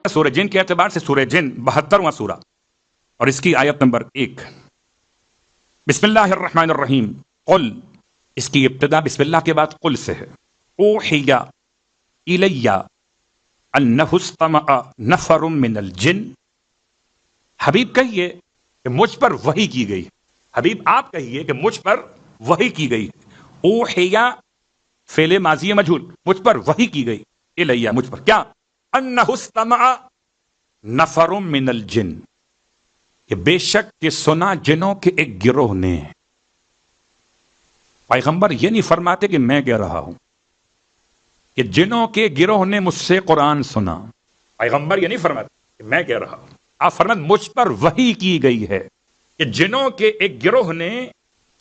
سورہ جن کے اعتبار سے سورہ جن 72واں سورہ اور اس کی آیت نمبر 1. بسم اللہ الرحمن الرحیم. قل، اس کی ابتدا بسم اللہ کے بعد قل سے ہے. اوحی الی انہ استمع نفر من الجن. حبیب کہیے کہ مجھ پر وحی کی گئی. حبیب آپ کہیے کہ مجھ پر وحی کی گئی. اوحی فعل ماضی مجہول، مجھ پر وحی کی گئی. الی مجھ پر کیا؟ انہ استمع نفر من الجن، کہ بے شک کہ سنا جنوں کے ایک گروہ نے. پیغمبر یہ نہیں فرماتے کہ میں کہہ رہا ہوں کہ جنوں کے گروہ نے مجھ سے قرآن سنا. پیغمبر یہ نہیں فرماتے کہ میں کہہ رہا ہوں. آپ فرماتے مجھ پر وحی کی گئی ہے کہ جنوں کے ایک گروہ نے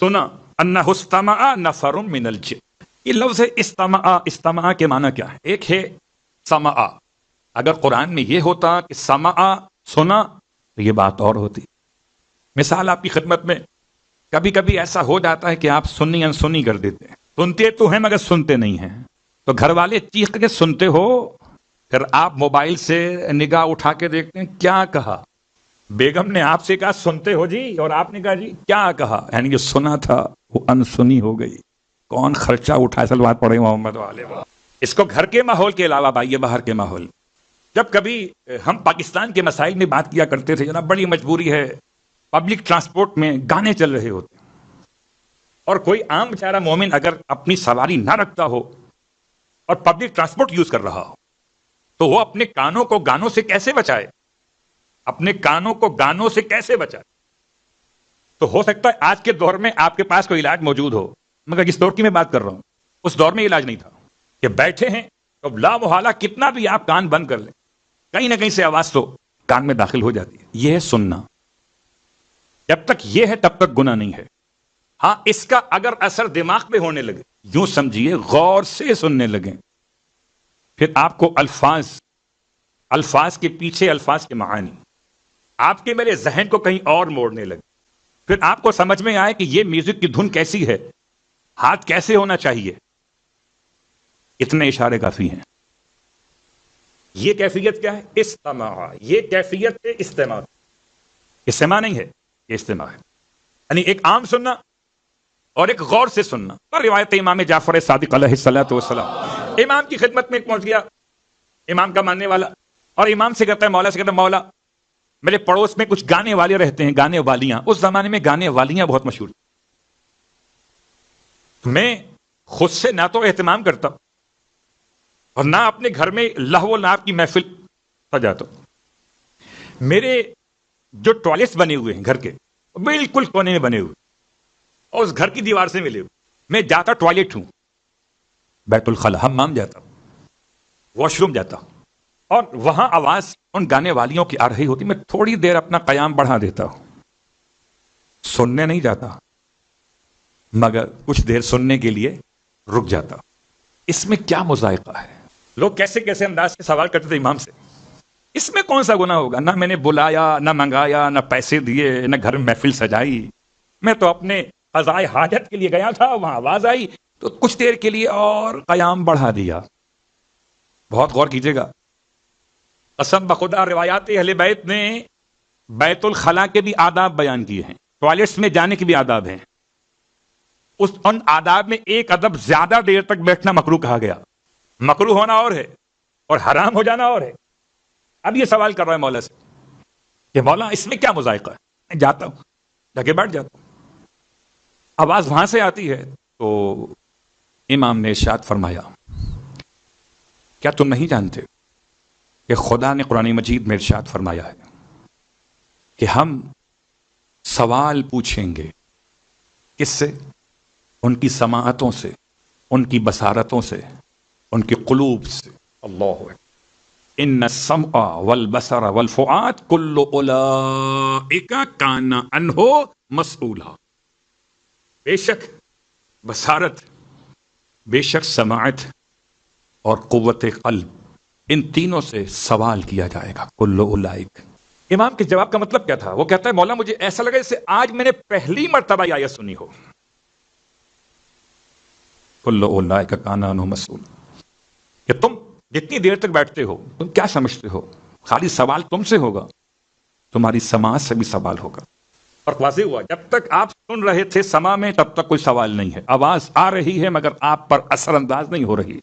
سنا. انہ استمع نفر من الجن. یہ لفظ استمع، استمع کے معنی کیا ہے؟ ایک ہے سمع. اگر قرآن میں یہ ہوتا کہ سمع سنا تو یہ بات اور ہوتی. مثال آپ کی خدمت میں، کبھی کبھی ایسا ہو جاتا ہے کہ آپ سنی انسنی کر دیتے ہیں. سنتے تو ہیں مگر سنتے نہیں ہیں. تو گھر والے چیخ کے سنتے ہو، پھر آپ موبائل سے نگاہ اٹھا کے دیکھتے ہیں کیا کہا. بیگم نے آپ سے کہا سنتے ہو جی، اور آپ نے کہا جی کیا کہا. یعنی جو سنا تھا وہ انسنی ہو گئی. کون خرچہ اٹھائے سلوات پڑے محمد والے. اس کو گھر کے ماحول کے علاوہ بھائی باہر کے ماحول. جب کبھی ہم پاکستان کے مسائل میں بات کیا کرتے تھے، جناب بڑی مجبوری ہے، پبلک ٹرانسپورٹ میں گانے چل رہے ہوتے اور کوئی عام بیچارہ مومن اگر اپنی سواری نہ رکھتا ہو اور پبلک ٹرانسپورٹ یوز کر رہا ہو تو وہ اپنے کانوں کو گانوں سے کیسے بچائے؟ اپنے کانوں کو گانوں سے کیسے بچائے؟ تو ہو سکتا ہے آج کے دور میں آپ کے پاس کوئی علاج موجود ہو، مگر جس دور کی میں بات کر رہا ہوں اس دور میں علاج نہیں تھا کہ بیٹھے ہیں تو لا محالہ کتنا بھی آپ کان بند کر لیں، کہیں نہ کہیں سے آواز تو کان میں داخل ہو جاتی ہے. یہ ہے سننا. جب تک یہ ہے تب تک گناہ نہیں ہے. ہاں، اس کا اگر اثر دماغ پہ ہونے لگے، یوں سمجھیے غور سے سننے لگیں، پھر آپ کو الفاظ کے پیچھے الفاظ کے معانی آپ کے میرے ذہن کو کہیں اور موڑنے لگے، پھر آپ کو سمجھ میں آئے کہ یہ میوزک کی دھن کیسی ہے، ہاتھ کیسے ہونا چاہیے. اتنے اشارے کافی ہیں. یہ کیفیت کیا ہے؟ استماع. یہ کیفیت استماع. استماع نہیں ہے، یہ استماع ہے. یعنی ایک عام سننا اور ایک غور سے سننا. پر روایت امام جعفر صادق علیہ الصلوۃ والسلام، امام کی خدمت میں پہنچ گیا امام کا ماننے والا، اور امام سے کہتا ہے، مولا سے کہتا ہے مولا میرے پڑوس میں کچھ گانے والے رہتے ہیں، گانے والیاں. اس زمانے میں گانے والیاں بہت مشہور تھیں. میں خود سے نہ تو اہتمام کرتا اور نہ اپنے گھر میں لہو و لعب کی محفل سجاتا. میرے جو ٹوائلٹس بنے ہوئے ہیں گھر کے بالکل کونے میں بنے ہوئے اور اس گھر کی دیوار سے ملے ہوئے. میں جاتا ٹوائلٹ ہوں، بیت الخلا حمام جاتا ہوں، واش روم جاتا ہوں، اور وہاں آواز ان گانے والیوں کی آ رہی ہوتی. میں تھوڑی دیر اپنا قیام بڑھا دیتا ہوں. سننے نہیں جاتا مگر کچھ دیر سننے کے لیے رک جاتا. اس میں کیا مذائقہ ہے؟ لوگ کیسے کیسے انداز سے سوال کرتے تھے امام سے، اس میں کون سا گناہ ہوگا؟ نہ میں نے بلایا، نہ منگایا، نہ پیسے دیے، نہ گھر میں محفل سجائی. میں تو اپنے قضائے حاجت کے لیے گیا تھا، وہاں آواز آئی تو کچھ دیر کے لیے اور قیام بڑھا دیا. بہت غور کیجیے گا. قسم بخدا روایات اہل بیت نے بیت الخلا کے بھی آداب بیان کیے ہیں، ٹوائلٹس میں جانے کے بھی آداب ہیں. ان آداب میں ایک ادب زیادہ دیر تک بیٹھنا مکروہ کہا گیا. مکروہ ہونا اور ہے اور حرام ہو جانا اور ہے. اب یہ سوال کر رہا ہے مولا سے کہ مولا اس میں کیا مذائقہ ہے؟ میں جاتا ہوں، جا کے بیٹھ جاتا ہوں، آواز وہاں سے آتی ہے. تو امام نے ارشاد فرمایا، کیا تم نہیں جانتے کہ خدا نے قرآن مجید میں ارشاد فرمایا ہے کہ ہم سوال پوچھیں گے کس سے؟ ان کی سماعتوں سے، ان کی بصارتوں سے، ان کی قلوب سے. اللہ اکبر. ان السمع والبصر والفؤاد کل اولئک کان عنہ مسئولا. بے شک بصارت، بے شک سماعت اور قوت قلب، ان تینوں سے سوال کیا جائے گا. کل اولئک. امام کے جواب کا مطلب کیا تھا؟ وہ کہتا ہے مولا مجھے ایسا لگا جیسے آج میں نے پہلی مرتبہ یہ آیت سنی ہو. کل اولئک کان عنہ مسئولا، کہ تم جتنی دیر تک بیٹھتے ہو تم کیا سمجھتے ہو؟ خالی سوال تم سے ہوگا، تمہاری سماعت سے بھی سوال ہوگا۔ اور واضح ہوا جب تک آپ سن رہے تھے سما میں تب تک کوئی سوال نہیں ہے، آواز آ رہی ہے مگر آپ پر اثر انداز نہیں ہو رہی۔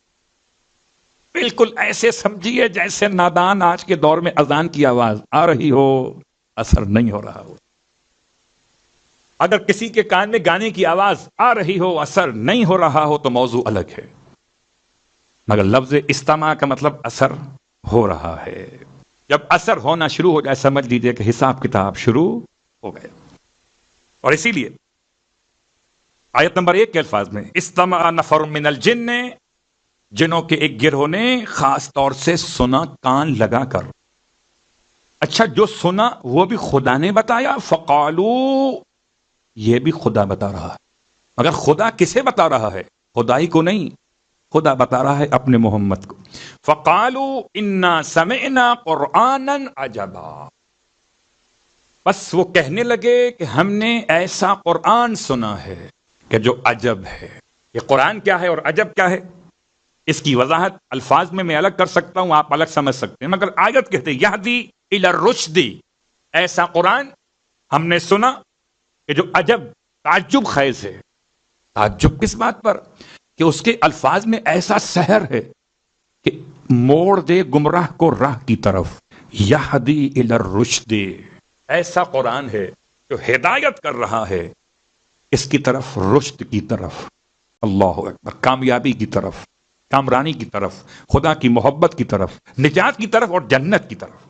بالکل ایسے سمجھیے جیسے نادان آج کے دور میں اذان کی آواز آ رہی ہو، اثر نہیں ہو رہا ہو۔ اگر کسی کے کان میں گانے کی آواز آ رہی ہو، اثر نہیں ہو رہا ہو، تو موضوع الگ ہے، مگر لفظ استماع کا مطلب اثر ہو رہا ہے۔ جب اثر ہونا شروع ہو جائے سمجھ لیجیے کہ حساب کتاب شروع ہو گیا۔ اور اسی لیے آیت نمبر 1 کے الفاظ میں استمع نفر من الجن، جنوں کے ایک گروہ نے خاص طور سے سنا کان لگا کر۔ اچھا جو سنا وہ بھی خدا نے بتایا، فقالو، یہ بھی خدا بتا رہا ہے، مگر خدا کسے بتا رہا ہے؟ خدائی کو نہیں، خدا بتا رہا ہے اپنے محمد کو۔ فقالو انا سمعنا قرآنا عجبا، بس وہ کہنے لگے کہ ہم نے ایسا قرآن سنا ہے کہ جو عجب ہے۔ یہ قرآن کیا ہے اور عجب کیا ہے، اس کی وضاحت الفاظ میں الگ کر سکتا ہوں، آپ الگ سمجھ سکتے ہیں، مگر آیت کہتے ہیں یہدی الی الرشد، ایسا قرآن ہم نے سنا کہ جو عجب، تعجب خیز ہے۔ تعجب کس بات پر؟ کہ اس کے الفاظ میں ایسا سحر ہے کہ موڑ دے گمراہ کو راہ کی طرف۔ یہدی الی الرشد، ایسا قرآن ہے جو ہدایت کر رہا ہے اس کی طرف، رشد کی طرف، اللہ اکبر، کامیابی کی طرف، کامرانی کی طرف، خدا کی محبت کی طرف، نجات کی طرف اور جنت کی طرف۔